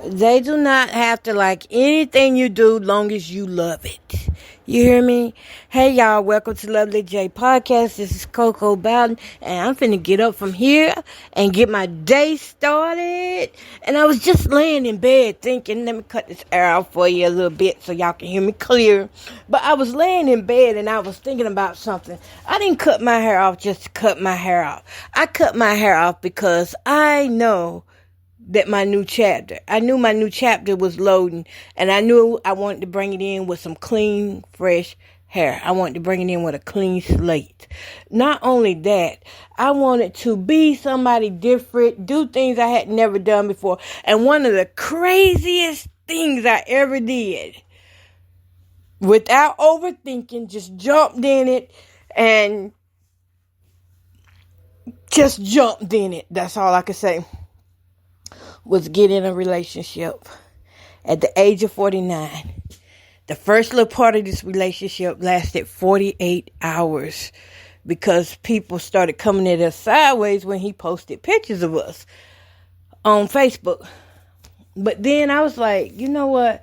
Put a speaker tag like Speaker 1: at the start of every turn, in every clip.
Speaker 1: They do not have to like anything you do long as you love it. You hear me? Hey y'all, welcome to Lovely J Podcast. This is Coco Bowden, and I'm finna get up from here and get my day started. And I was just laying in bed thinking, let me cut this air out for you a little bit so y'all can hear me clear. But I was laying in bed and I was thinking about something. I didn't cut my hair off just to cut my hair off. I cut my hair off because I know that I knew my new chapter was loading, and I knew I wanted to bring it in with some clean, fresh hair. I wanted to bring it in with a clean slate. Not only that, I wanted to be somebody different, do things I had never done before. And one of the craziest things I ever did, without overthinking, just jumped in it and just jumped in it. That's all I could say. Was get in a relationship at the age of 49. The first little part of this relationship lasted 48 hours because people started coming at us sideways when he posted pictures of us on Facebook. But then I was like, you know what?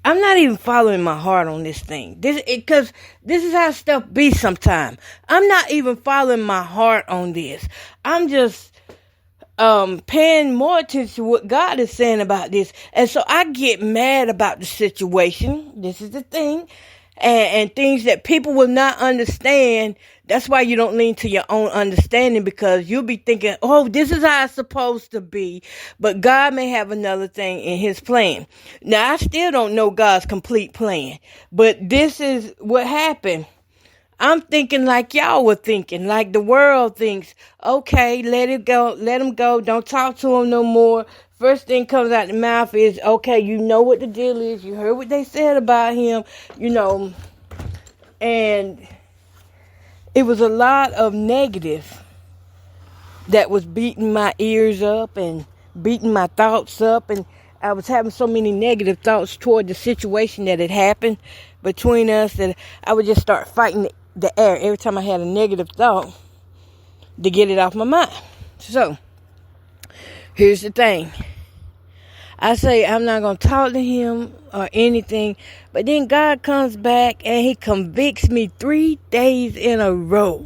Speaker 1: I'm not even following my heart on this thing. Because this is how stuff be sometimes. I'm not even following my heart on this. I'm just paying more attention to what God is saying about this. And so I get mad about the situation. This is the thing. And things that people will not understand. That's why you don't lean to your own understanding, because you'll be thinking, oh, this is how it's supposed to be. But God may have another thing in his plan. Now, I still don't know God's complete plan. But this is what happened. I'm thinking like y'all were thinking, like the world thinks. Okay, let it go. Let him go. Don't talk to him no more. First thing comes out the mouth is, okay, you know what the deal is. You heard what they said about him, and it was a lot of negative that was beating my ears up and beating my thoughts up. And I was having so many negative thoughts toward the situation that had happened between us that I would just start fighting the air every time I had a negative thought to get it off my mind. So, here's the thing. I say I'm not going to talk to him or anything, but then God comes back and he convicts me 3 days in a row.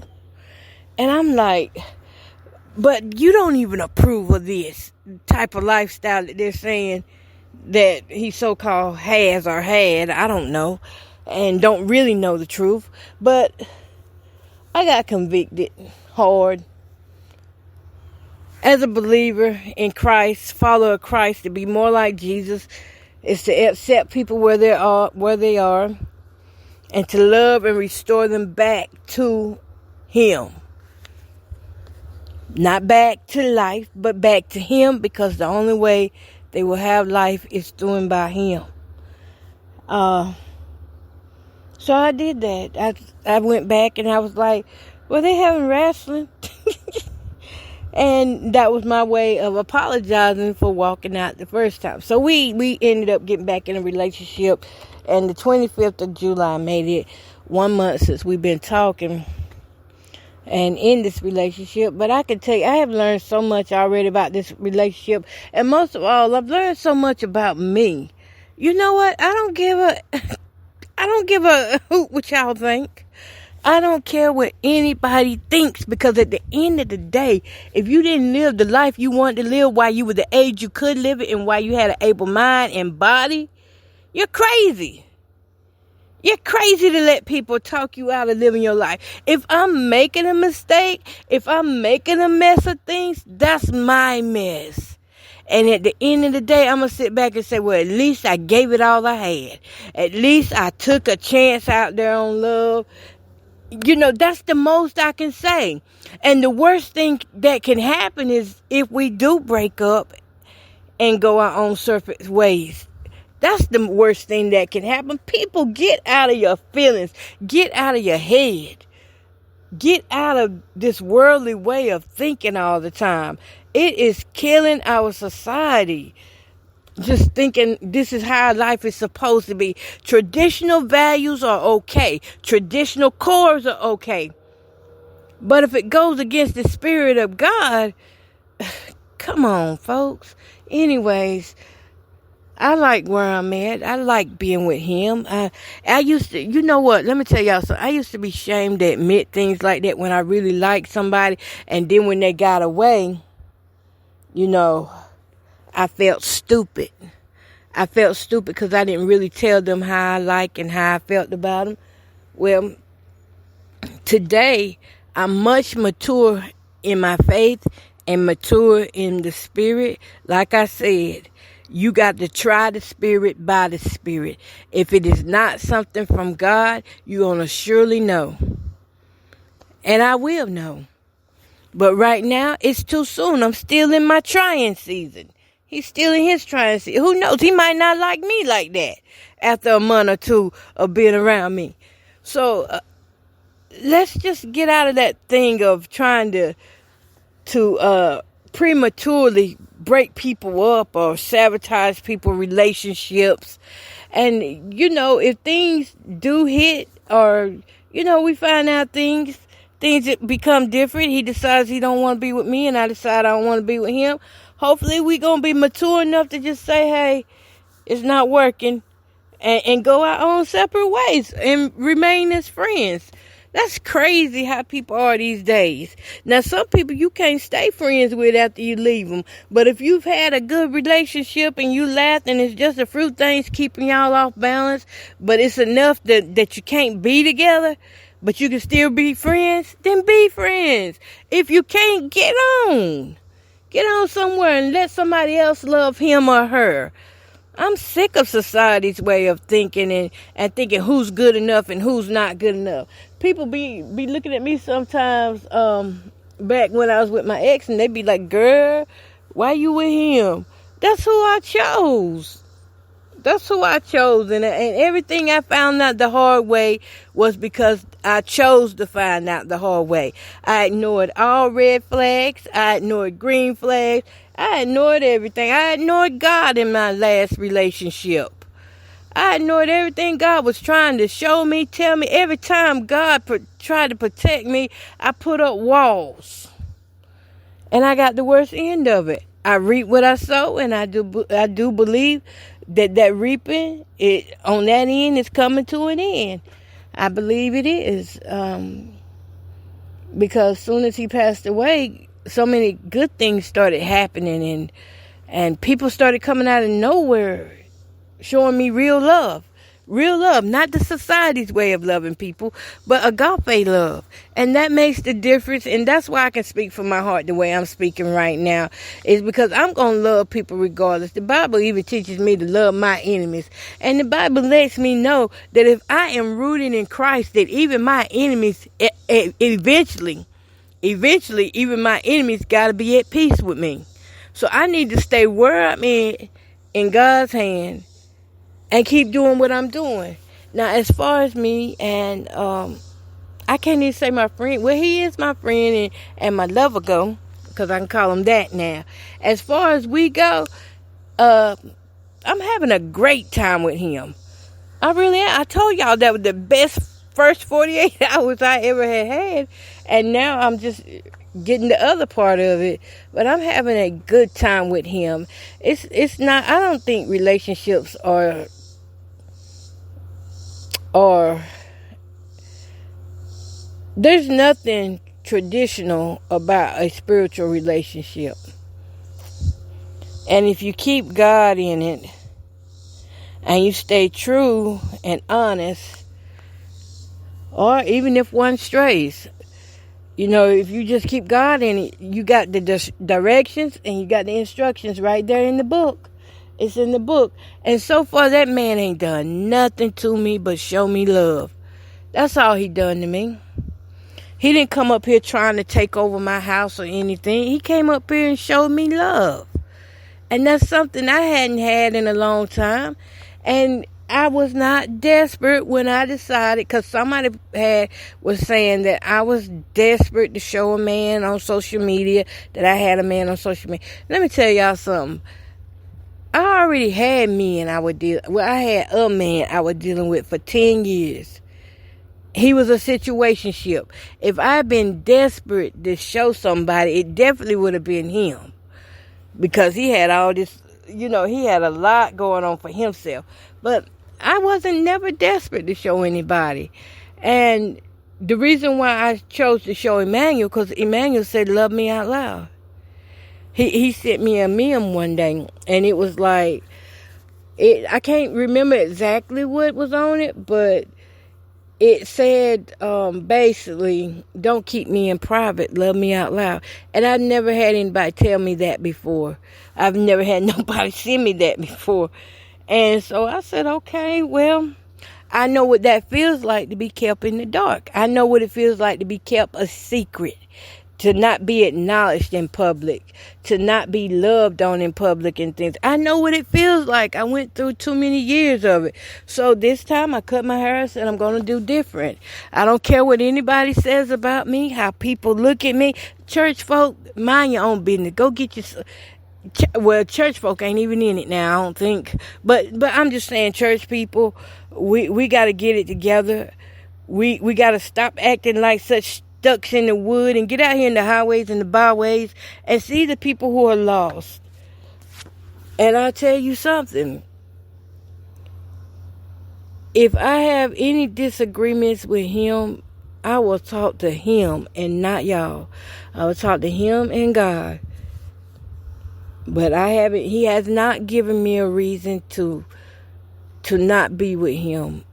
Speaker 1: And I'm like, but you don't even approve of this type of lifestyle that they're saying that he so-called has or had. I don't know. And don't really know the truth. But I got convicted hard. As a believer in Christ, follower of Christ, to be more like Jesus is to accept people where they are, and to love and restore them back to him. Not back to life, but back to him, because the only way they will have life is through and by him. So I did that. I went back and I was like, well, they having wrestling. And that was my way of apologizing for walking out the first time. So we ended up getting back in a relationship. And the 25th of July made it 1 month since we've been talking and in this relationship. But I can tell you, I have learned so much already about this relationship. And most of all, I've learned so much about me. You know what? I don't give a hoot what y'all think. I don't care what anybody thinks, because at the end of the day, if you didn't live the life you wanted to live while you were the age you could live it and while you had an able mind and body, you're crazy. You're crazy to let people talk you out of living your life. If I'm making a mistake, if I'm making a mess of things, that's my mess. And at the end of the day, I'm going to sit back and say, well, at least I gave it all I had. At least I took a chance out there on love. That's the most I can say. And the worst thing that can happen is if we do break up and go our own separate ways. That's the worst thing that can happen. People, get out of your feelings. Get out of your head. Get out of this worldly way of thinking all the time. It is killing our society. Just thinking this is how life is supposed to be. Traditional values are okay. Traditional cores are okay. But if it goes against the Spirit of God, Come on, folks. Anyways, I like where I'm at. I like being with him. I used to, you know what? Let me tell y'all something. I used to be ashamed to admit things like that when I really liked somebody. And then when they got away, you know, I felt stupid. I felt stupid because I didn't really tell them how I like and how I felt about them. Well, today, I'm much mature in my faith and mature in the spirit. Like I said, you got to try the spirit by the spirit. If it is not something from God, you're going to surely know. And I will know. But right now, it's too soon. I'm still in my trying season. He's still in his trying season. Who knows? He might not like me like that after a month or two of being around me. So, let's just get out of that thing of trying to prematurely break people up or sabotage people's relationships. And, you know, if things do hit or, you know, we find out things that become different. He decides he don't want to be with me and I decide I don't want to be with him. Hopefully we going to be mature enough to just say, hey, it's not working and go our own separate ways and remain as friends. That's crazy how people are these days. Now, some people you can't stay friends with after you leave them. But if you've had a good relationship and you laughed and it's just a few things keeping y'all off balance, but it's enough that you can't be together, but you can still be friends, then be friends. If you can't, get on somewhere and let somebody else love him or her. I'm sick of society's way of thinking and thinking who's good enough and who's not good enough. People be looking at me sometimes back when I was with my ex and they be like, girl, why you with him? That's who I chose. And everything I found out the hard way was because I chose to find out the hard way. I ignored all red flags. I ignored green flags. I ignored everything. I ignored God in my last relationship. I ignored everything God was trying to show me, tell me. Every time God tried to protect me, I put up walls. And I got the worst end of it. I reap what I sow, and I do believe that reaping, on that end, is coming to an end. I believe it is. Because as soon as he passed away, so many good things started happening and people started coming out of nowhere showing me real love, not the society's way of loving people, but agape love. And that makes the difference. And that's why I can speak from my heart the way I'm speaking right now, is because I'm going to love people regardless. The Bible even teaches me to love my enemies. And the Bible lets me know that if I am rooted in Christ, that even my enemies eventually, even my enemies got to be at peace with me. So I need to stay where I'm in God's hand and keep doing what I'm doing. Now, as far as me and, I can't even say my friend. Well, he is my friend and my lover go, because I can call him that now. As far as we go, I'm having a great time with him. I really am. I told y'all that was the best first 48 hours I ever had. And now I'm just getting the other part of it. But I'm having a good time with him. It's not, I don't think relationships are there's nothing traditional about a spiritual relationship. And if you keep God in it and you stay true and honest, or even if one strays, you know, if you just keep God in it, you got the directions and you got the instructions right there in the book. It's in the book. And so far, that man ain't done nothing to me but show me love. That's all he done to me. He didn't come up here trying to take over my house or anything. He came up here and showed me love. And that's something I hadn't had in a long time. And I was not desperate when I decided, because somebody was saying that I was desperate to show a man on social media, that I had a man on social media. Let me tell y'all something. I already had men I had a man I was dealing with for 10 years. He was a situationship. If I had been desperate to show somebody, it definitely would have been him. because he had all this, he had a lot going on for himself. But I wasn't never desperate to show anybody. And the reason why I chose to show Emmanuel, because Emmanuel said, love me out loud. He sent me a meme one day, and it was like, I can't remember exactly what was on it, but it said, basically, don't keep me in private, love me out loud. And I've never had anybody tell me that before. I've never had nobody send me that before. And so I said, okay, well, I know what that feels like to be kept in the dark. I know what it feels like to be kept a secret, to not be acknowledged in public, to not be loved on in public and things. I know what it feels like. I went through too many years of it. So this time I cut my hair and I'm going to do different. I don't care what anybody says about me, how people look at me. Church folk, mind your own business. Go get your... Well, church folk ain't even in it now, I don't think. But I'm just saying, church people, we got to get it together. We got to stop acting like such ducks in the wood and get out here in the highways and the byways and see the people who are lost. And I'll tell you something. If I have any disagreements with him, I will talk to him and not y'all. I will talk to him and God. But he has not given me a reason to not be with him.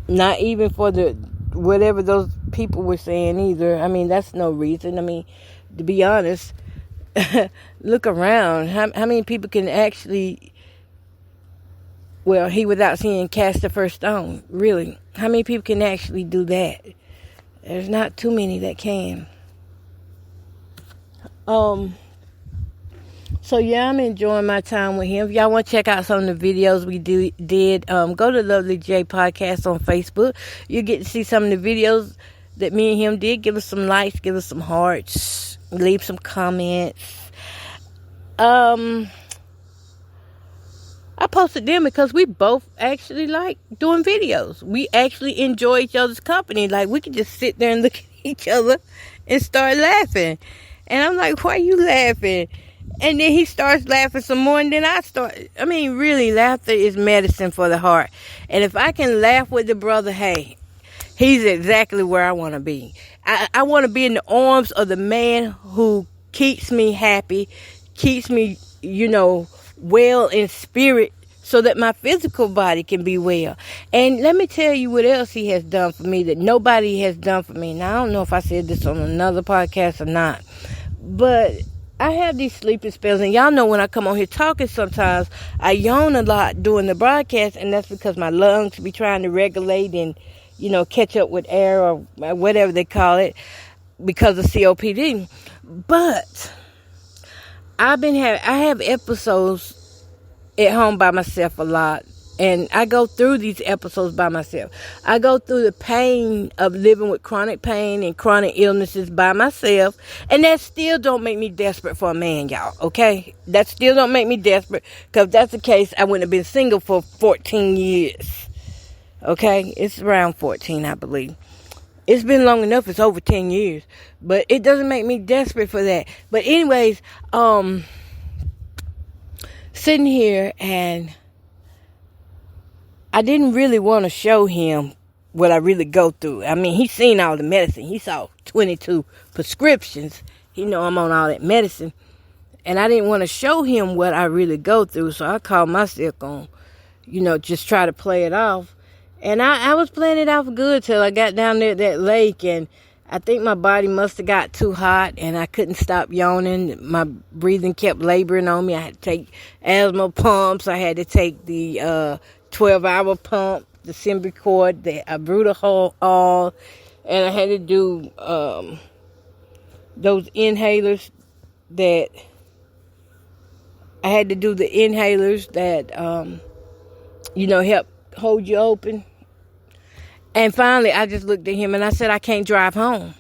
Speaker 1: Not even for whatever those people were saying either. I mean, that's no reason. I mean, to be honest, look around. How many people can actually, he without seeing cast the first stone? Really? How many people can actually do that? There's not too many that can. So yeah, I'm enjoying my time with him. If y'all want to check out some of the videos we did, go to Lovely J Podcast on Facebook. You get to see some of the videos that me and him did. Give us some likes, give us some hearts, leave some comments. I posted them because we both actually like doing videos. We actually enjoy each other's company. Like, we could just sit there and look at each other and start laughing. And I'm like, why are you laughing? And then he starts laughing some more, and then I start. I mean, really, laughter is medicine for the heart. And if I can laugh with the brother, hey, he's exactly where I want to be. I want to be in the arms of the man who keeps me happy, keeps me, well in spirit, so that my physical body can be well. And let me tell you what else he has done for me that nobody has done for me. Now, I don't know if I said this on another podcast or not, but I have these sleeping spells, and y'all know when I come on here talking sometimes, I yawn a lot during the broadcast, and that's because my lungs be trying to regulate and, catch up with air or whatever they call it because of COPD. But I have episodes at home by myself a lot. And I go through these episodes by myself. I go through the pain of living with chronic pain and chronic illnesses by myself. And that still don't make me desperate for a man, y'all. Okay? That still don't make me desperate. Because if that's the case, I wouldn't have been single for 14 years. Okay? It's around 14, I believe. It's been long enough. It's over 10 years. But it doesn't make me desperate for that. But anyways, sitting here and I didn't really want to show him what I really go through. I mean, he's seen all the medicine. He saw 22 prescriptions. He know I'm on all that medicine. And I didn't want to show him what I really go through. So I called myself on, just try to play it off. And I was playing it off good till I got down there at that lake. And I think my body must have got too hot. And I couldn't stop yawning. My breathing kept laboring on me. I had to take asthma pumps. I had to take the 12-hour pump, the Spritual, the Spritual, and I had to do those inhalers that help hold you open. And finally, I just looked at him and I said, I can't drive home.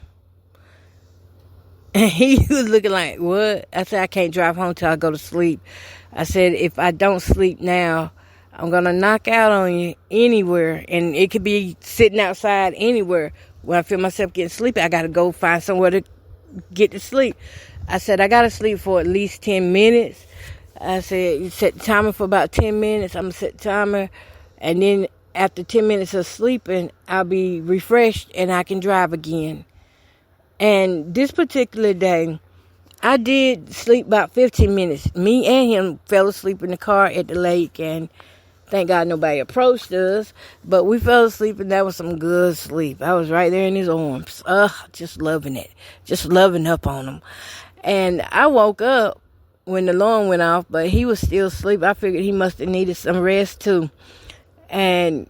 Speaker 1: And he was looking like, what? I said, I can't drive home till I go to sleep. I said, if I don't sleep now, I'm going to knock out on you anywhere. And it could be sitting outside anywhere. When I feel myself getting sleepy, I got to go find somewhere to get to sleep. I said, I got to sleep for at least 10 minutes. I said, you set the timer for about 10 minutes. I'm going to set the timer. And then after 10 minutes of sleeping, I'll be refreshed and I can drive again. And this particular day, I did sleep about 15 minutes. Me and him fell asleep in the car at the lake, and thank God nobody approached us. But we fell asleep, and that was some good sleep. I was right there in his arms. Just loving it. Just loving up on him. And I woke up when the alarm went off, but he was still asleep. I figured he must have needed some rest too. And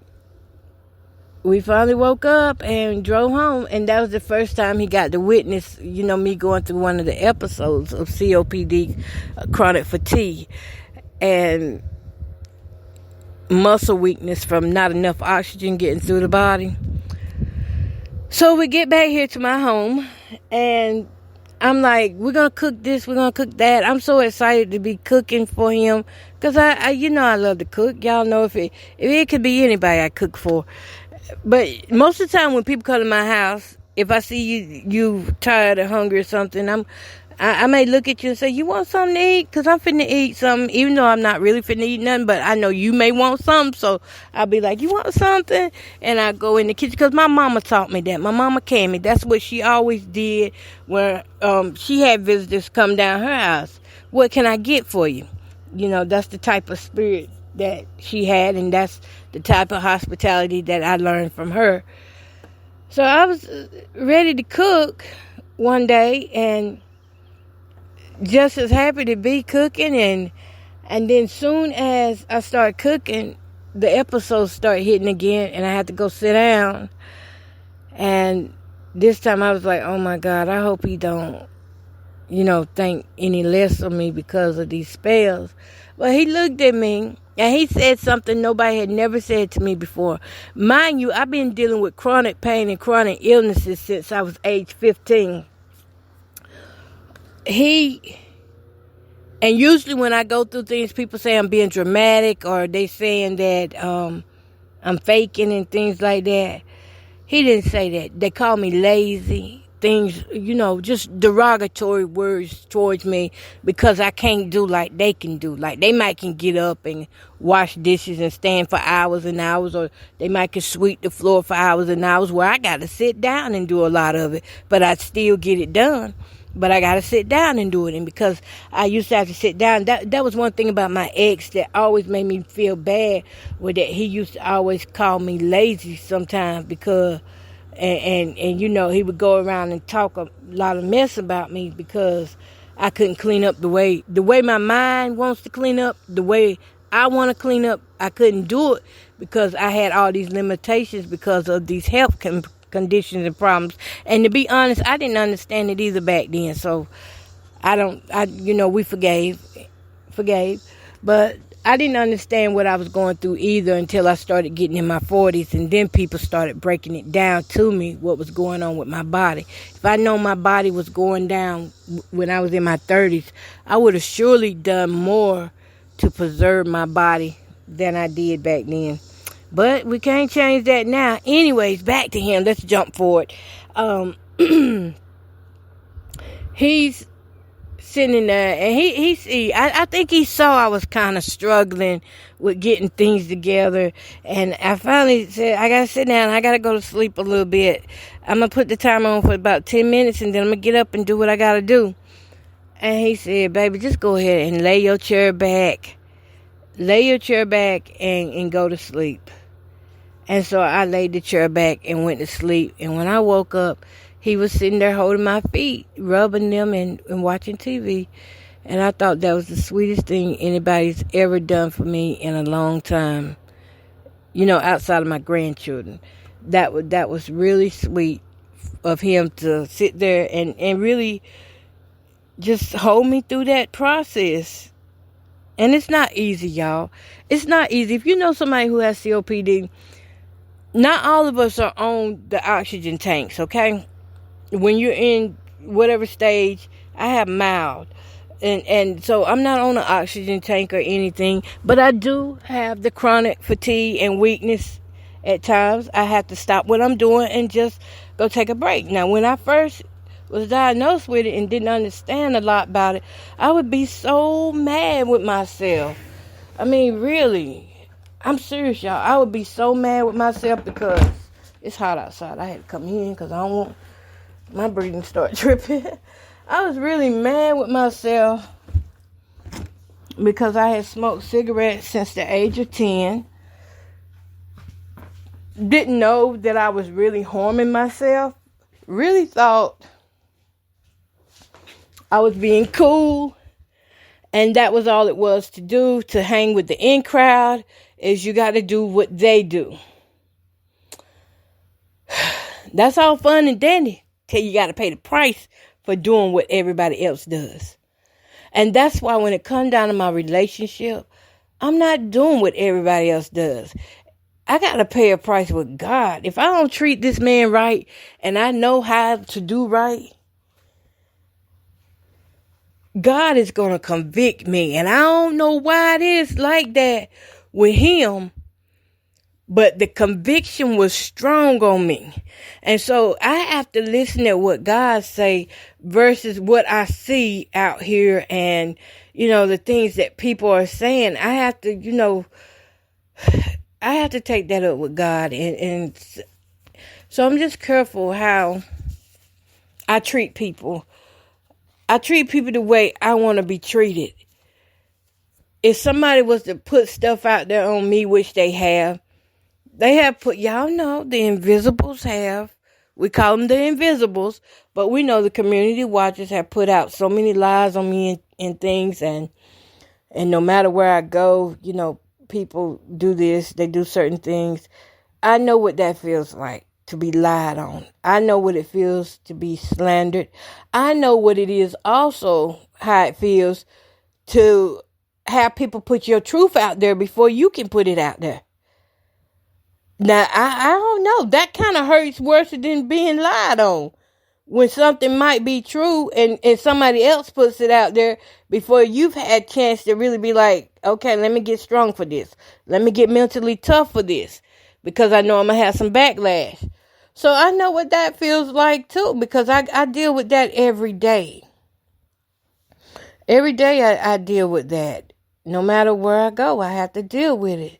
Speaker 1: we finally woke up and drove home, and that was the first time he got to witness, me going through one of the episodes of COPD, chronic fatigue, and muscle weakness from not enough oxygen getting through the body. So we get back here to my home, and I'm like, we're going to cook this, we're going to cook that. I'm so excited to be cooking for him, because I love to cook. Y'all know if it could be anybody I cook for. But most of the time when people come to my house, if I see you tired or hungry or something, I may look at you and say, you want something to eat? Because I'm finna eat something, even though I'm not really finna eat nothing, but I know you may want something. So I'll be like, you want something? And I go in the kitchen, because my mama taught me that. My mama Cammy, that's what she always did when she had visitors come down her house. What can I get for you? That's the type of spirit that she had, and that's the type of hospitality that I learned from her. So I was ready to cook one day, and just as happy to be cooking, and then soon as I started cooking, the episodes started hitting again, and I had to go sit down. And this time I was like, oh my God, I hope he don't think any less of me because of these spells. But he looked at me, and he said something nobody had never said to me before. Mind you, I've been dealing with chronic pain and chronic illnesses since I was age 15. And usually when I go through things, people say I'm being dramatic, or they saying that I'm faking and things like that. He didn't say that. They call me lazy. Things, just derogatory words towards me, because I can't do like they can do. Like they might can get up and wash dishes and stand for hours and hours, or they might can sweep the floor for hours and hours, where I got to sit down and do a lot of it, but I still get it done. But I got to sit down and do it. And because I used to have to sit down, that was one thing about my ex that always made me feel bad, was that he used to always call me lazy sometimes, because and he would go around and talk a lot of mess about me because I couldn't clean up the way my mind wants to clean up, the way I want to clean up. I couldn't do it because I had all these limitations because of these health conditions and problems. And to be honest, I didn't understand it either back then. So we forgave, but I didn't understand what I was going through either until I started getting in my 40s, and then people started breaking it down to me, what was going on with my body. If I known my body was going down when I was in my 30s, I would have surely done more to preserve my body than I did back then. But we can't change that now. Anyways, back to him. Let's jump forward. He's sitting there, and I think he saw I was kind of struggling with getting things together, and I finally said, I gotta sit down, I gotta go to sleep a little bit. I'm gonna put the timer on for about 10 minutes, and then I'm gonna get up and do what I gotta do. And he said, baby, just go ahead and lay your chair back and go to sleep. And so I laid the chair back and went to sleep, and when I woke up, he was sitting there holding my feet, rubbing them and watching TV. And I thought that was the sweetest thing anybody's ever done for me in a long time. Outside of my grandchildren. That was really sweet of him to sit there and really just hold me through that process. And it's not easy, y'all. It's not easy. If you know somebody who has COPD, not all of us are on the oxygen tanks, okay? When you're in whatever stage, I have mild. And so I'm not on an oxygen tank or anything, but I do have the chronic fatigue and weakness at times. I have to stop what I'm doing and just go take a break. Now, when I first was diagnosed with it and didn't understand a lot about it, I would be so mad with myself. I mean, really. I'm serious, y'all. I would be so mad with myself because it's hot outside. I had to come in because I don't want my breathing to start tripping. I was really mad with myself because I had smoked cigarettes since the age of 10. Didn't know that I was really harming myself. Really thought I was being cool. And that was all it was to do, to hang with the in crowd, is you got to do what they do. That's all fun and dandy till you got to pay the price for doing what everybody else does. And that's why when it comes down to my relationship, I'm not doing what everybody else does. I got to pay a price with God. If I don't treat this man right and I know how to do right, God is going to convict me. And I don't know why it is like that with him, but the conviction was strong on me. And so I have to listen to what God say versus what I see out here and, the things that people are saying. I have to, I have to take that up with God. And so I'm just careful how I treat people. I treat people the way I want to be treated. If somebody was to put stuff out there on me, which they have put, y'all know, the invisibles have. We call them the invisibles, but we know the community watchers have put out so many lies on me and things. And no matter where I go, people do this, they do certain things. I know what that feels like, to be lied on. I know what it feels to be slandered. I know what it is also, how it feels to have people put your truth out there before you can put it out there. Now, I don't know. That kind of hurts worse than being lied on. When something might be true and somebody else puts it out there before you've had a chance to really be like, okay, let me get strong for this. Let me get mentally tough for this. Because I know I'm going to have some backlash. So I know what that feels like too. Because I deal with that every day. Every day I deal with that. No matter where I go, I have to deal with it.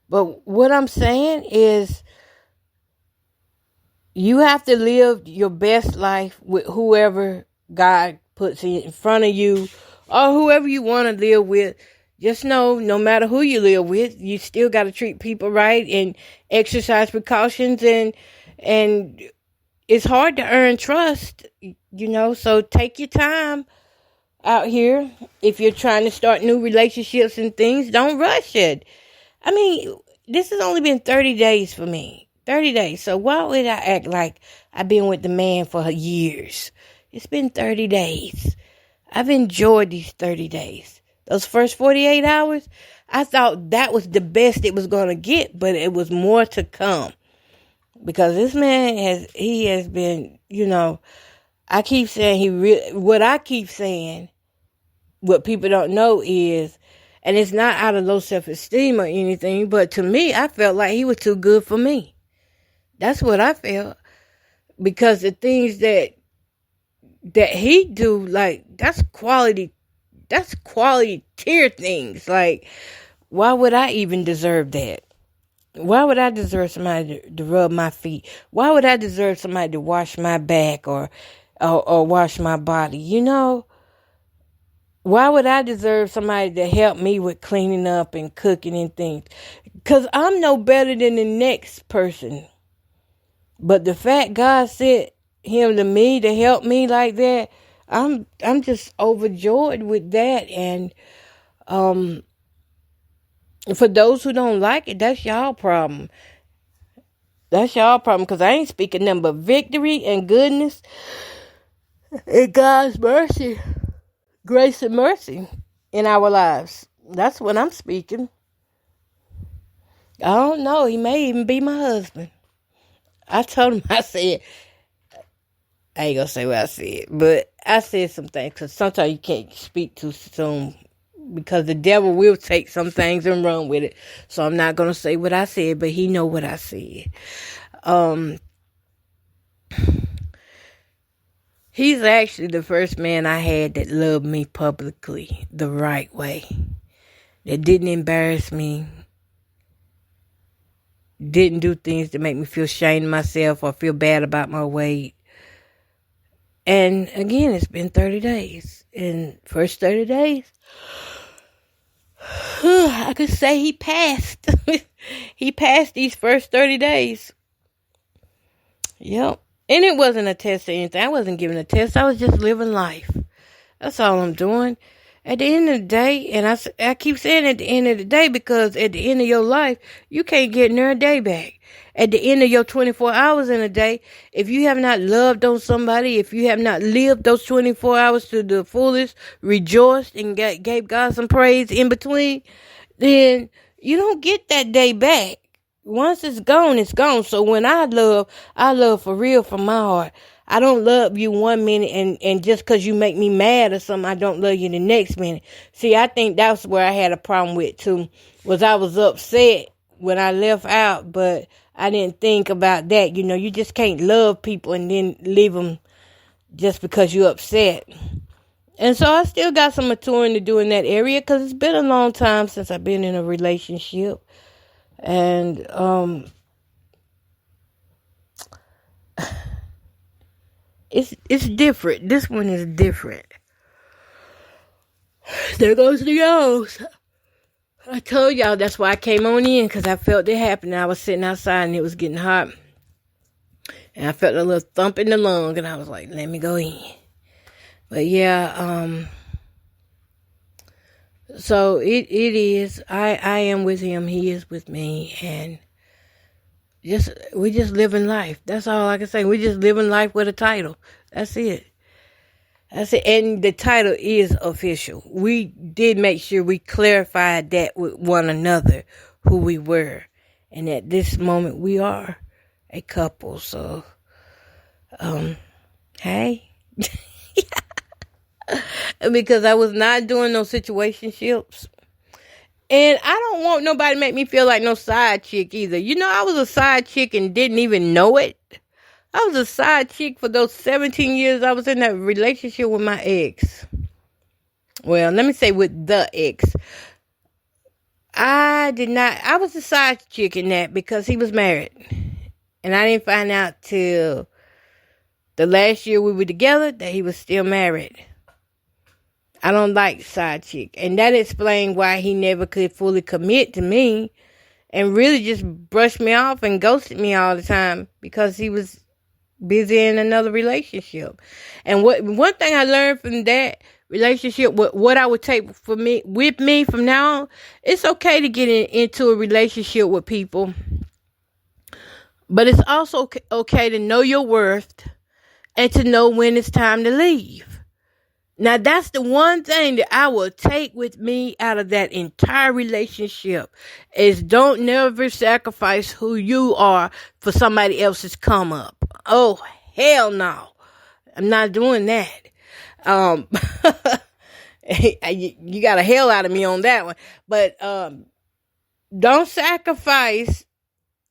Speaker 1: But what I'm saying is, you have to live your best life with whoever God puts in front of you or whoever you want to live with. Just know, no matter who you live with, you still got to treat people right and exercise precautions. And it's hard to earn trust, so take your time out here. If you're trying to start new relationships and things, don't rush it. I mean, this has only been 30 days for me. 30 days. So why would I act like I've been with the man for years? It's been 30 days. I've enjoyed these 30 days. Those first 48 hours, I thought that was the best it was going to get, but it was more to come. Because this man has been, I keep saying what people don't know is, and it's not out of low self-esteem or anything, but to me, I felt like he was too good for me. That's what I felt. Because the things that he do, like, that's quality tier things. Like, why would I even deserve that? Why would I deserve somebody to rub my feet? Why would I deserve somebody to wash my back or wash my body? Why would I deserve somebody to help me with cleaning up and cooking and things? Because I'm no better than the next person. But the fact God sent him to me to help me like that, I'm just overjoyed with that. And for those who don't like it, that's y'all problem. That's y'all problem, because I ain't speaking nothing but victory and goodness and God's mercy. Grace and mercy in our lives. That's what I'm speaking. I don't know. He may even be my husband. I told him, I said, I ain't going to say what I said, but I said some things because sometimes you can't speak too soon because the devil will take some things and run with it. So I'm not going to say what I said, but he know what I said. He's actually the first man I had that loved me publicly the right way. That didn't embarrass me. Didn't do things to make me feel ashamed of myself or feel bad about my weight. And again, it's been 30 days. And first 30 days, I could say he passed. He passed these first 30 days. Yep. And it wasn't a test or anything. I wasn't giving a test. I was just living life. That's all I'm doing. At the end of the day, and I keep saying at the end of the day, because at the end of your life, you can't get near a day back. At the end of your 24 hours in a day, if you have not loved on somebody, if you have not lived those 24 hours to the fullest, rejoiced and gave God some praise in between, then you don't get that day back. Once it's gone, it's gone. So when I love for real from my heart. I don't love you one minute and just because you make me mad or something, I don't love you the next minute. See, I think that's where I had a problem with too, was I was upset when I left out, but I didn't think about that. You know, you just can't love people and then leave them just because you're upset. And so I still got some maturing to do in that area because it's been a long time since I've been in a relationship. And, It's different. This one is different. There goes the nose. I told y'all that's why I came on in, because I felt it happening. I was sitting outside and it was getting hot. And I felt a little thump in the lung and I was like, let me go in. But yeah, so it is. I am with him. He is with me. And we just living life. That's all I can say. We just living life with a title. That's it. That's it. And the title is official. We did make sure we clarified that with one another, who we were. And at this moment, we are a couple. So, hey. Because I was not doing no situationships. And I don't want nobody to make me feel like no side chick either. You know, I was a side chick and didn't even know it. I was a side chick for those 17 years I was in that relationship with my ex. Well, let me say with the ex. I was a side chick in that because he was married. And I didn't find out till the last year we were together that he was still married. I don't like side chick. And that explained why he never could fully commit to me and really just brushed me off and ghosted me all the time because he was busy in another relationship. And one thing I learned from that relationship, what I would take with me from now on, it's okay to get into a relationship with people, but it's also okay to know your worth and to know when it's time to leave. Now, that's the one thing that I will take with me out of that entire relationship is don't never sacrifice who you are for somebody else's come up. Oh, hell no. I'm not doing that. You got a hell out of me on that one. But don't sacrifice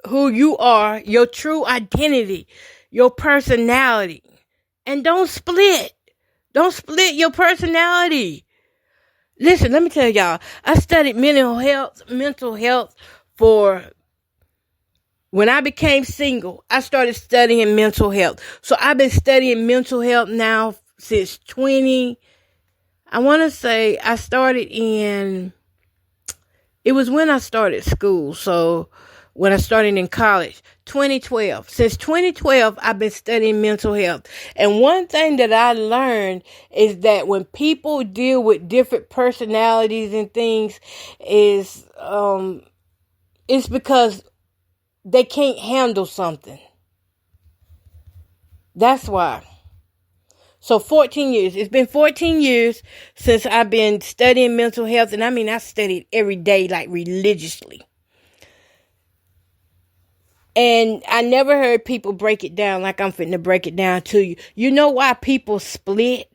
Speaker 1: who you are, your true identity, your personality. And don't split. Don't split your personality. Listen, let me tell y'all, I studied mental health for when I became single. I started studying mental health. So I've been studying mental health now since I want to say I started it was when I started school. So when I started in college, 2012. Since 2012, I've been studying mental health. And one thing that I learned is that when people deal with different personalities and things, it's because they can't handle something. That's why. So 14 years. It's been 14 years since I've been studying mental health. And I mean, I studied every day, like religiously. And I never heard people break it down like I'm finna break it down to you. You know why people split?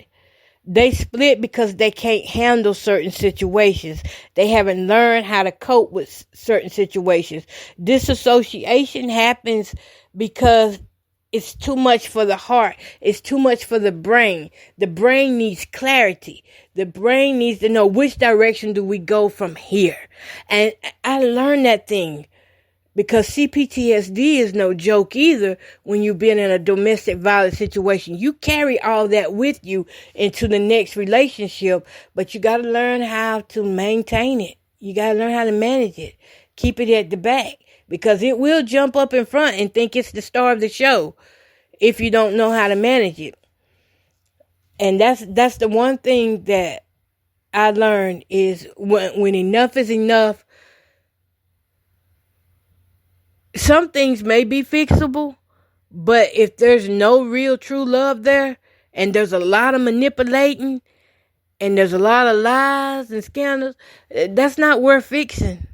Speaker 1: They split because they can't handle certain situations. They haven't learned how to cope with certain situations. Disassociation happens because It's too much for the heart. It's too much for the brain. The brain needs clarity. The brain needs to know which direction do we go from here. And I learned that thing because CPTSD is no joke either when you've been in a domestic violence situation. You carry all that with you into the next relationship, but you got to learn how to maintain it. You got to learn how to manage it. Keep it at the back because it will jump up in front and think it's the star of the show if you don't know how to manage it. And that's the one thing that I learned is when enough is enough. Some things may be fixable, but if there's no real true love there, and there's a lot of manipulating, and there's a lot of lies and scandals, that's not worth fixing.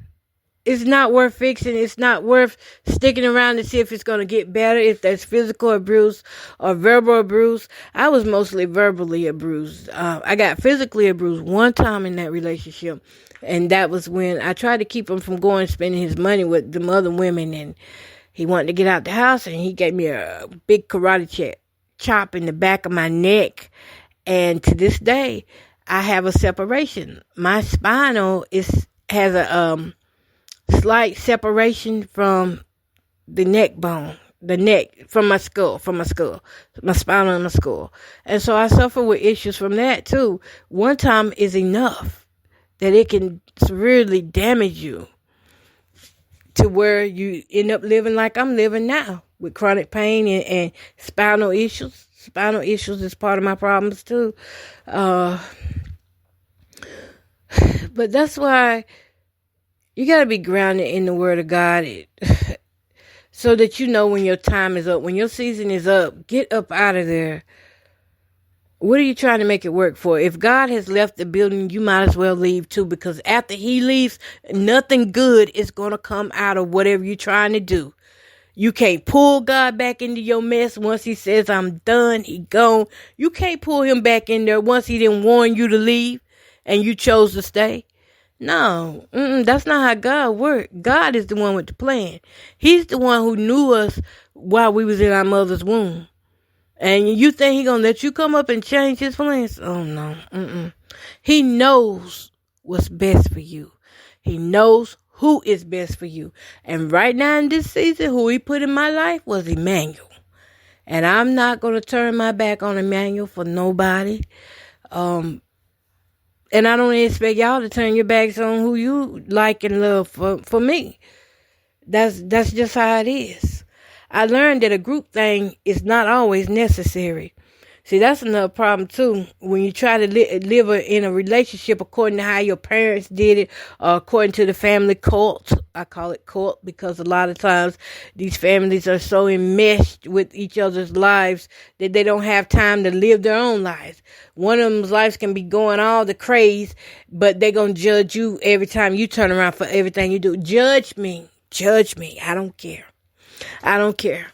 Speaker 1: It's not worth fixing. It's not worth sticking around to see if it's going to get better, if there's physical abuse or verbal abuse. I was mostly verbally abused. I got physically abused one time in that relationship, and that was when I tried to keep him from going spending his money with the other women, and he wanted to get out the house, and he gave me a big karate chop in the back of my neck, and to this day, I have a separation. My spinal has a slight separation from the neck bone, from my skull, my spinal and my skull. And so I suffer with issues from that too. One time is enough that it can severely damage you to where you end up living like I'm living now with chronic pain and spinal issues. Spinal issues is part of my problems too. But that's why you got to be grounded in the Word of God so that you know when your time is up. When your season is up, get up out of there. What are you trying to make it work for? If God has left the building, you might as well leave too, because after he leaves, nothing good is going to come out of whatever you're trying to do. You can't pull God back into your mess once he says, I'm done, he gone. You can't pull him back in there once he didn't warn you to leave and you chose to stay. No, that's not how God works. God is the one with the plan. He's the one who knew us while we was in our mother's womb. And you think he gonna let you come up and change his plans? Oh, no. He knows what's best for you. He knows who is best for you. And right now in this season, who he put in my life was Emmanuel. And I'm not going to turn my back on Emmanuel for nobody. And I don't expect y'all to turn your backs on who you like and love for me. That's just how it is. I learned that a group thing is not always necessary. See, that's another problem too. When you try to live in a relationship according to how your parents did it, or according to the family cult. I call it cult because a lot of times these families are so enmeshed with each other's lives that they don't have time to live their own lives. One of them's lives can be going all the craze, but they're going to judge you every time you turn around for everything you do. Judge me. I don't care.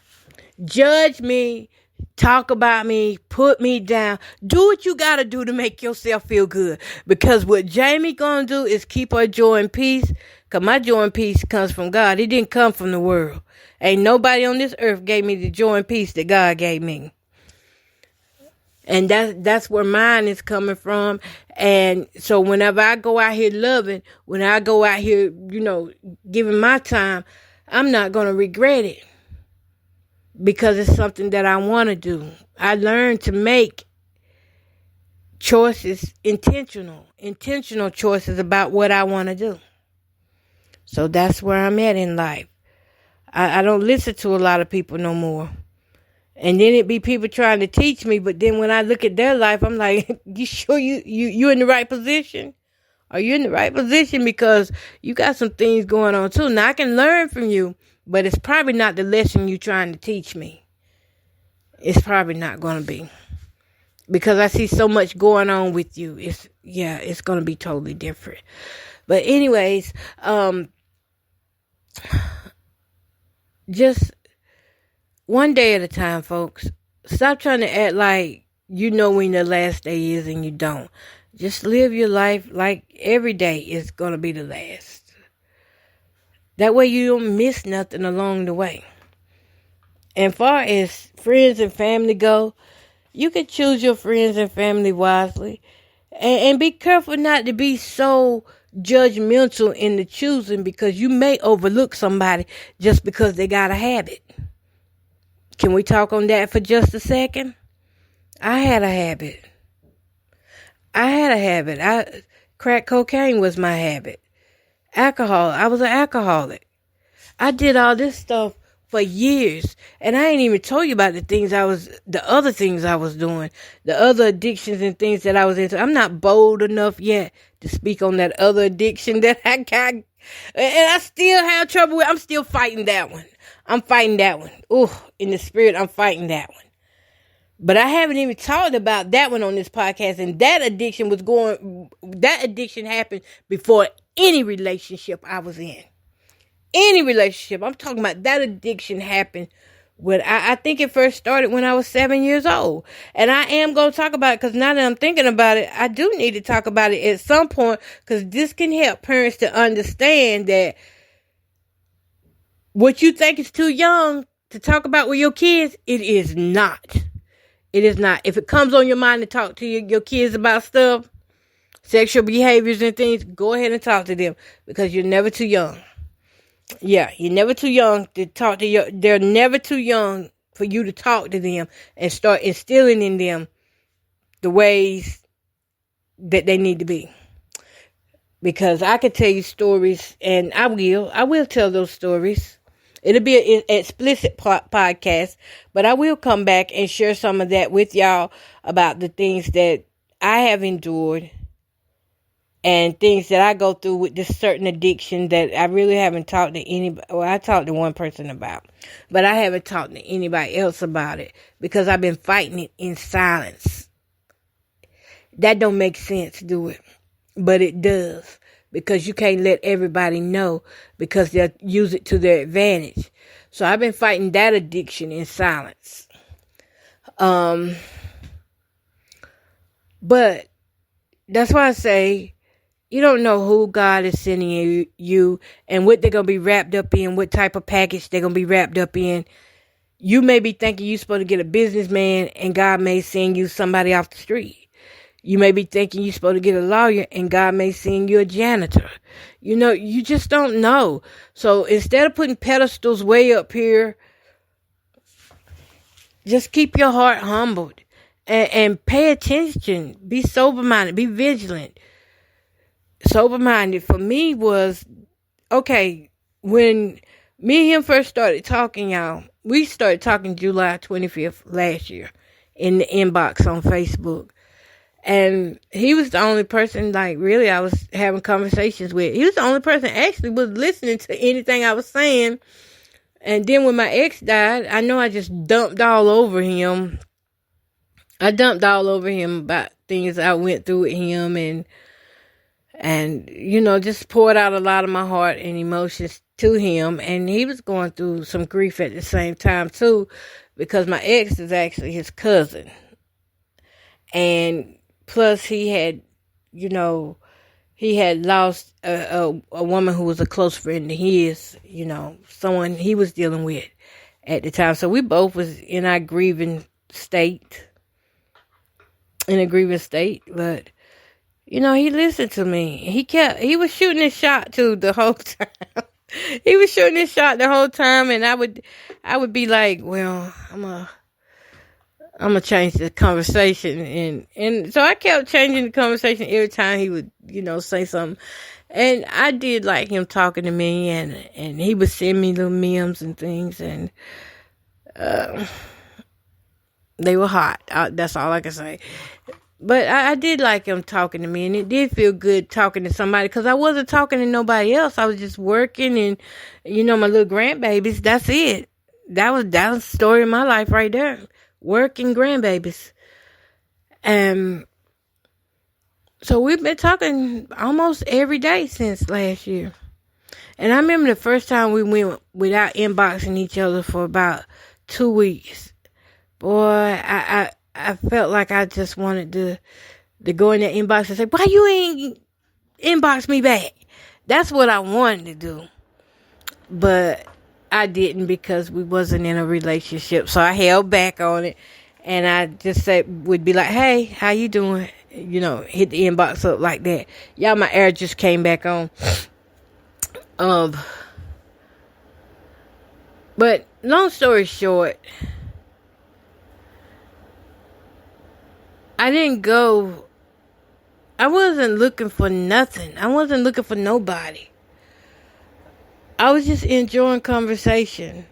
Speaker 1: Judge me. Talk about me, put me down. Do what you gotta do to make yourself feel good. Because what Jamie gonna do is keep her joy and peace. Cause my joy and peace comes from God. It didn't come from the world. Ain't nobody on this earth gave me the joy and peace that God gave me. And that's where mine is coming from. And so whenever I go out here loving, when I go out here, giving my time, I'm not gonna regret it. Because it's something that I want to do. I learned to make choices intentional choices about what I want to do. So that's where I'm at in life. I don't listen to a lot of people no more. And then it be people trying to teach me, but then when I look at their life, I'm like, you sure you in the right position? Are you in the right position? Because you got some things going on too. Now I can learn from you. But it's probably not the lesson you're trying to teach me. It's probably not going to be. Because I see so much going on with you. It's going to be totally different. But anyways, just one day at a time, folks. Stop trying to act like you know when the last day is and you don't. Just live your life like every day is going to be the last. That way you don't miss nothing along the way. And far as friends and family go, you can choose your friends and family wisely. And be careful not to be so judgmental in the choosing, because you may overlook somebody just because they got a habit. Can we talk on that for just a second? I had a habit. Crack cocaine was my habit. Alcohol. I was an alcoholic. I did all this stuff for years, and I ain't even told you about the other things I was doing, the other addictions and things that I was into. I'm not bold enough yet to speak on that other addiction that I got, and I still have trouble with. I'm still fighting that one. Ooh, in the spirit, I'm fighting that one. But I haven't even talked about that one on this podcast, and that addiction happened before any relationship I was in. Any relationship. I'm talking about that addiction happened when I think it first started when I was 7 years old. And I am going to talk about it, because now that I'm thinking about it, I do need to talk about it at some point, because this can help parents to understand that what you think is too young to talk about with your kids, it is not. It is not. If it comes on your mind to talk to your kids about stuff, sexual behaviors and things, go ahead and talk to them, because you're never too young. Yeah, you're never too young to talk to they're never too young for you to talk to them and start instilling in them the ways that they need to be. Because I can tell you stories, and I will tell those stories. It'll be an explicit podcast, but I will come back and share some of that with y'all about the things that I have endured and things that I go through with this certain addiction that I really haven't talked to anybody. Well, I talked to one person about, but I haven't talked to anybody else about it, because I've been fighting it in silence. That don't make sense, do it? But it does, because you can't let everybody know, because they'll use it to their advantage. So I've been fighting that addiction in silence. But that's why I say, you don't know who God is sending you and what they're going to be wrapped up in, what type of package they're going to be wrapped up in. You may be thinking you're supposed to get a businessman, and God may send you somebody off the street. You may be thinking you're supposed to get a lawyer, and God may send you a janitor. You know, you just don't know. So instead of putting pedestals way up here, just keep your heart humbled and pay attention. Be sober-minded. Be vigilant. Sober-minded for me was, okay, when me and him first started talking, y'all, we started talking July 25th last year in the inbox on Facebook. And he was the only person, like, really I was having conversations with. He was the only person actually was listening to anything I was saying. And then when my ex died, I know I just dumped all over him. I dumped all over him about things I went through with him, and you know, just poured out a lot of my heart and emotions to him. And he was going through some grief at the same time too, because my ex is actually his cousin. And plus he had, you know, he had lost a woman who was a close friend of his, you know, someone he was dealing with at the time. So we both was in a grieving state. But you know, he listened to me. He was shooting his shot too the whole time. He was shooting his shot the whole time, and I would be like, well, I'm gonna change the conversation, and so I kept changing the conversation every time he would, you know, say something. And I did like him talking to me, and he would send me little memes and things, and they were hot. That's all I can say. But I did like him talking to me, and it did feel good talking to somebody, because I wasn't talking to nobody else. I was just working, and, you know, my little grandbabies, that's it. That was the story of my life right there. Working grandbabies. And so we've been talking almost every day since last year. And I remember the first time we went without inboxing each other for about 2 weeks. Boy, I felt like I just wanted to go in that inbox and say, why you ain't inbox me back? That's what I wanted to do. But I didn't because we wasn't in a relationship. So I held back on it. And I just would be like, hey, how you doing? You know, hit the inbox up like that. Y'all, my air just came back on. But long story short, I wasn't looking for nothing. I wasn't looking for nobody. I was just enjoying conversation.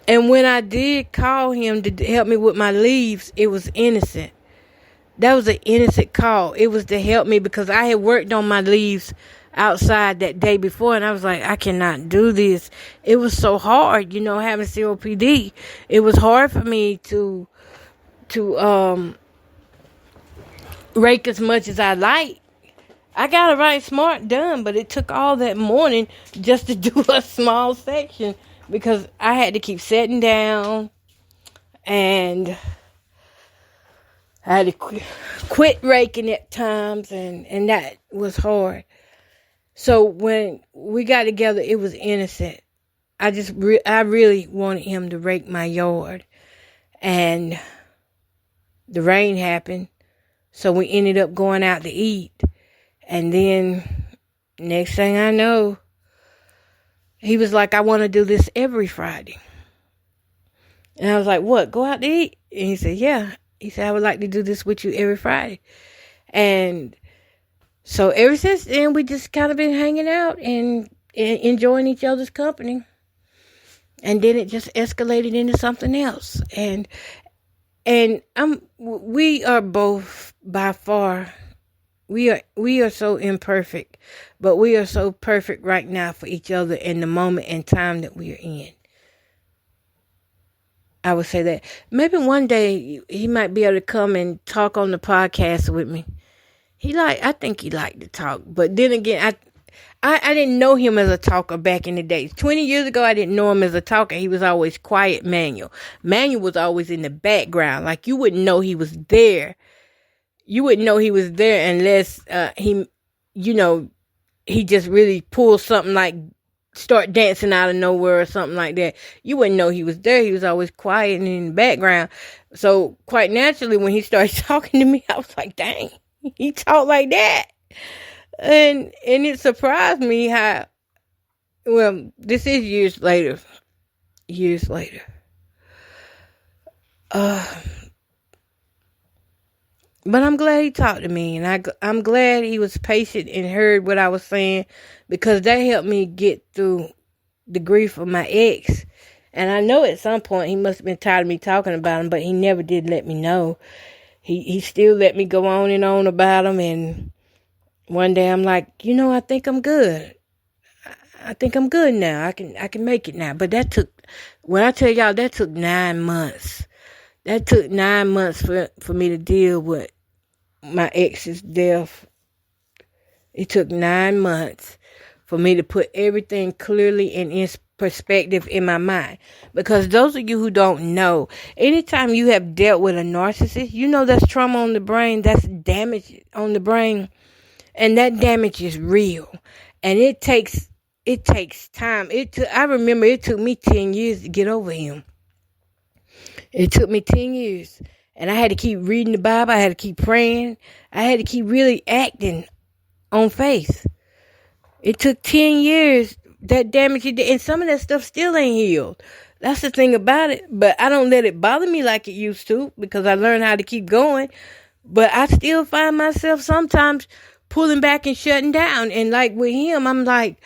Speaker 1: And when I did call him to help me with my leaves, it was innocent. That was an innocent call. It was to help me because I had worked on my leaves outside that day before, and I was like, I cannot do this. It was so hard, having COPD. It was hard for me to rake as much as I like. I got it right smart done, but it took all that morning just to do a small section because I had to keep sitting down and I had to quit raking at times, and that was hard. So when we got together, it was innocent. I really wanted him to rake my yard, and the rain happened, so we ended up going out to eat. And then next thing I know, he was like, I want to do this every Friday. And I was like, what, go out to eat? And he said, yeah. He said, I would like to do this with you every Friday. And so ever since then, we just kind of been hanging out and enjoying each other's company. And then it just escalated into something else. And we are both by far, we are so imperfect, but we are so perfect right now for each other in the moment and time that we are in. I would say that. Maybe one day he might be able to come and talk on the podcast with me. I think he liked to talk. But then again, I didn't know him as a talker back in the days. 20 years ago, I didn't know him as a talker. He was always quiet, Manuel. Manuel was always in the background. Like, you wouldn't know he was there. You wouldn't know he was there unless he just really pulled something like start dancing out of nowhere or something like that. You wouldn't know he was there. He was always quiet and in the background. So quite naturally, when he started talking to me, I was like, dang, he talked like that. And it surprised me how, well, this is years later. But I'm glad he talked to me, and I'm glad he was patient and heard what I was saying, because that helped me get through the grief of my ex. And I know at some point he must have been tired of me talking about him, but he never did let me know. He still let me go on and on about him, and one day I'm like, I think I'm good. I think I'm good now. I can make it now. But when I tell y'all, that took 9 months. That took 9 months for me to deal with my ex's death. It took 9 months for me to put everything clearly and in perspective in my mind. Because those of you who don't know, anytime you have dealt with a narcissist, that's trauma on the brain, that's damage on the brain. And that damage is real. And it takes time. I remember it took me 10 years to get over him. It took me 10 years. And I had to keep reading the Bible. I had to keep praying. I had to keep really acting on faith. It took 10 years. That damage you did. And some of that stuff still ain't healed. That's the thing about it. But I don't let it bother me like it used to, because I learned how to keep going. But I still find myself sometimes pulling back and shutting down. And like with him, I'm like,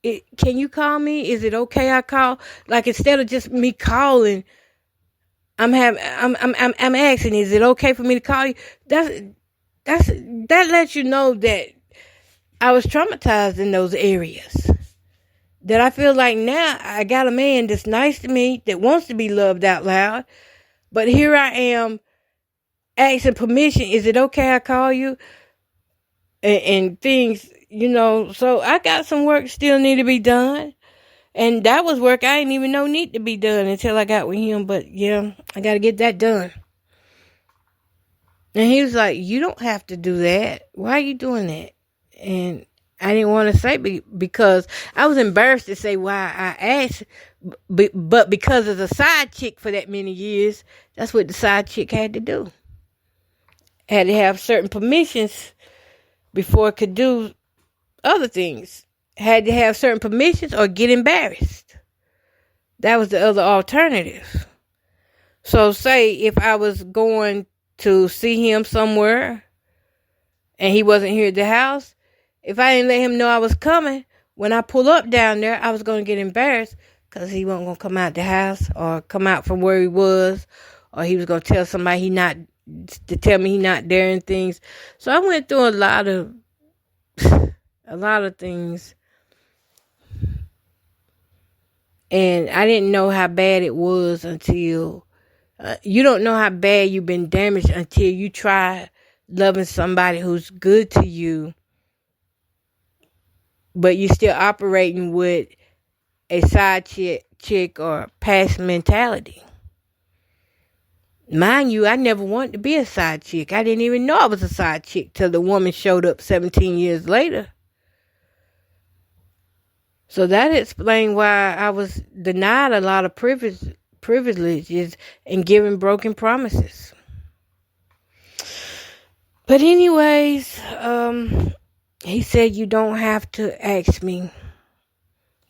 Speaker 1: can you call me? Is it okay I call? Like, instead of just me calling, I'm asking, is it okay for me to call you? That lets you know that I was traumatized in those areas. That I feel like now I got a man that's nice to me, that wants to be loved out loud. But here I am asking permission. Is it okay I call you? And things, so I got some work still need to be done. And that was work I didn't even know need to be done until I got with him. But yeah, I got to get that done. And he was like, you don't have to do that. Why are you doing that? And I didn't want to say because I was embarrassed to say why I asked. But because of the side chick for that many years, that's what the side chick had to do. Had to have certain permissions before it could do other things. Had to have certain permissions or get embarrassed. That was the other alternative. So say if I was going to see him somewhere and he wasn't here at the house, if I didn't let him know I was coming, when I pull up down there, I was going to get embarrassed because he wasn't going to come out the house or come out from where he was, or he was going to tell somebody to tell me he not there and things. So I went through a lot of things, and I didn't know how bad it was until you don't know how bad you've been damaged until you try loving somebody who's good to you, but you're still operating with a side chick or past mentality. Mind you, I never wanted to be a side chick. I didn't even know I was a side chick till the woman showed up 17 years later. So that explained why I was denied a lot of privileges and given broken promises. But anyways, he said, you don't have to ask me.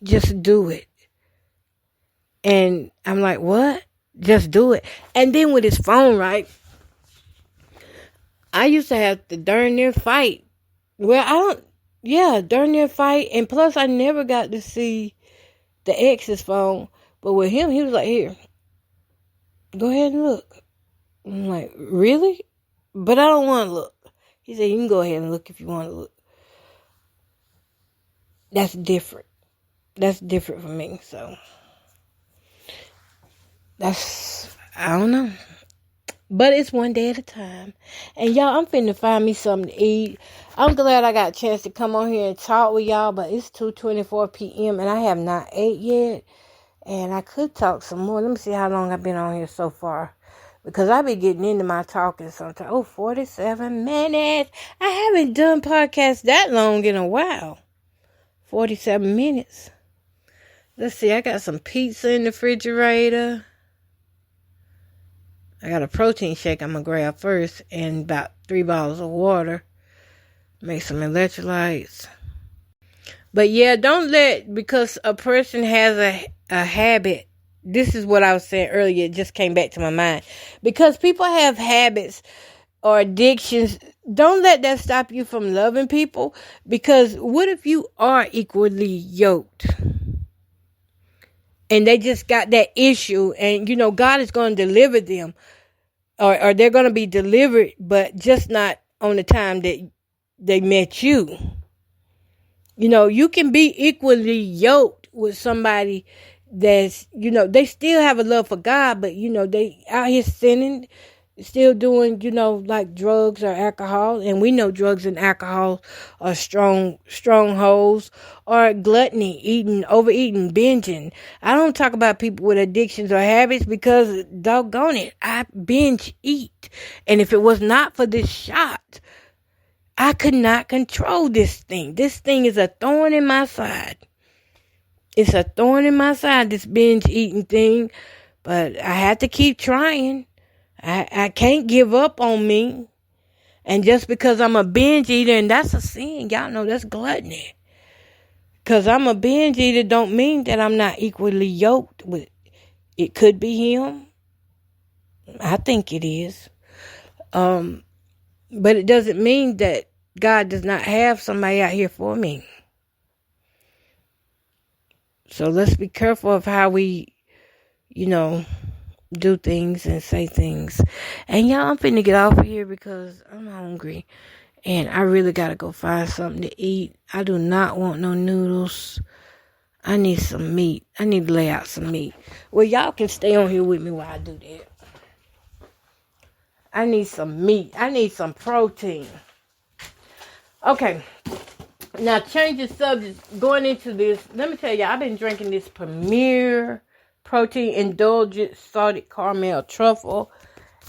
Speaker 1: Just do it. And I'm like, what? Just do it. And then with his phone, right? I used to have to darn near fight. Darn near fight. And plus, I never got to see the ex's phone. But with him, he was like, here, go ahead and look. I'm like, really? But I don't want to look. He said, you can go ahead and look if you want to look. That's different. That's different for me. So, I don't know. But it's one day at a time. And y'all, I'm finna find me something to eat. I'm glad I got a chance to come on here and talk with y'all. But it's 2:24 p.m. and I have not ate yet. And I could talk some more. Let me see how long I've been on here so far. Because I be getting into my talking sometimes. 47 minutes. I haven't done podcasts that long in a while. 47 minutes. Let's see. I got some pizza in the refrigerator. I got a protein shake I'm going to grab first. And about 3 bottles of water. Make some electrolytes. But yeah, don't because a person has a habit. This is what I was saying earlier. It just came back to my mind. Because people have habits or addictions, don't let that stop you from loving people. Because what if you are equally yoked? And they just got that issue. And, God is going to deliver them. Or they're going to be delivered, but just not on the time that they met you. You can be equally yoked with somebody that's, they still have a love for God, but, they out here sinning, still doing, like drugs or alcohol. And we know drugs and alcohol are strongholds, or gluttony, overeating, binging. I don't talk about people with addictions or habits because, doggone it, I binge eat. And if it was not for this shot, I could not control this thing. This thing is a thorn in my side. It's a thorn in my side, this binge eating thing. But I have to keep trying. I can't give up on me. And just because I'm a binge eater, and that's a sin, y'all know that's gluttony. Because I'm a binge eater don't mean that I'm not equally yoked with. It could be him. I think it is. But it doesn't mean that God does not have somebody out here for me. So let's be careful of how we, do things and say things. And y'all, I'm finna get off of here because I'm hungry. And I really gotta go find something to eat. I do not want no noodles. I need some meat. I need to lay out some meat. Well, y'all can stay on here with me while I do that. I need some meat. I need some protein. Okay. Now, changing subjects, going into this, let me tell you, I've been drinking this Premier Protein Indulgent Salted Caramel Truffle,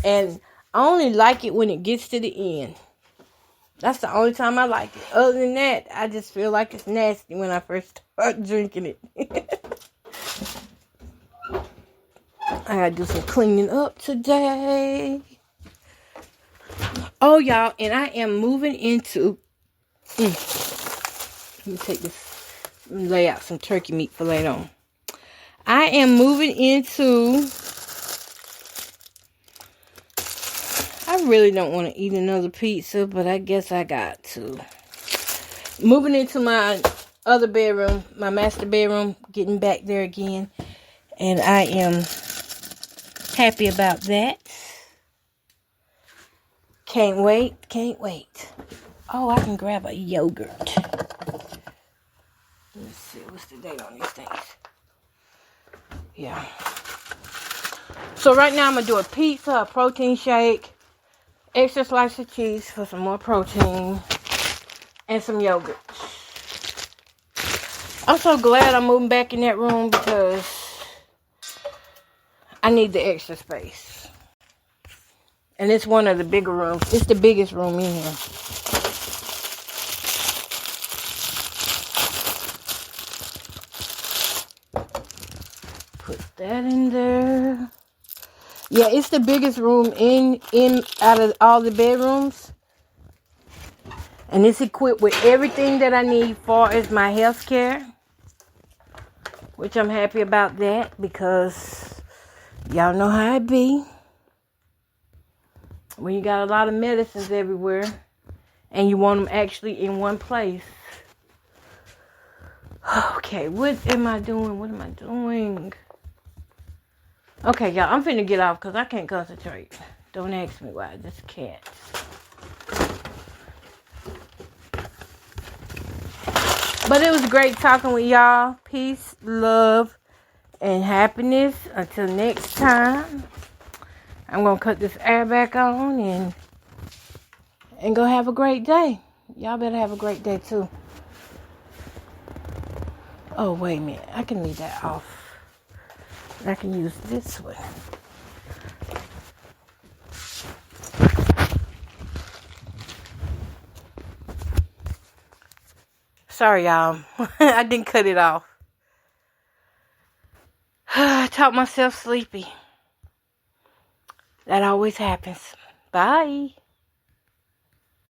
Speaker 1: and I only like it when it gets to the end. That's the only time I like it. Other than that, I just feel like it's nasty when I first start drinking it. I gotta do some cleaning up today. Oh, y'all, and I am moving into... let me take this, lay out some turkey meat for later on. I am moving into... I really don't want to eat another pizza, but I guess I got to. Moving into my other bedroom, my master bedroom, getting back there again. And I am happy about that. Can't wait, can't wait. Oh, I can grab a yogurt. Let's see, what's the date on these things? Yeah. So right now I'm going to do a pizza, a protein shake, extra slice of cheese for some more protein, and some yogurt. I'm so glad I'm moving back in that room because I need the extra space. And it's one of the bigger rooms. It's the biggest room in here. Put that in there. Yeah, it's the biggest room in out of all the bedrooms. And it's equipped with everything that I need for as my health care. Which I'm happy about that because y'all know how it be. When you got a lot of medicines everywhere and you want them actually in one place. Okay, what am I doing? What am I doing? Okay, y'all, I'm finna get off because I can't concentrate. Don't ask me why. This cat. But it was great talking with y'all. Peace, love, and happiness. Until next time. I'm going to cut this air back on and go have a great day. Y'all better have a great day too. Oh, wait a minute. I can leave that off. I can use this one. Sorry, y'all. I didn't cut it off. I talked myself sleepy. That always happens. Bye.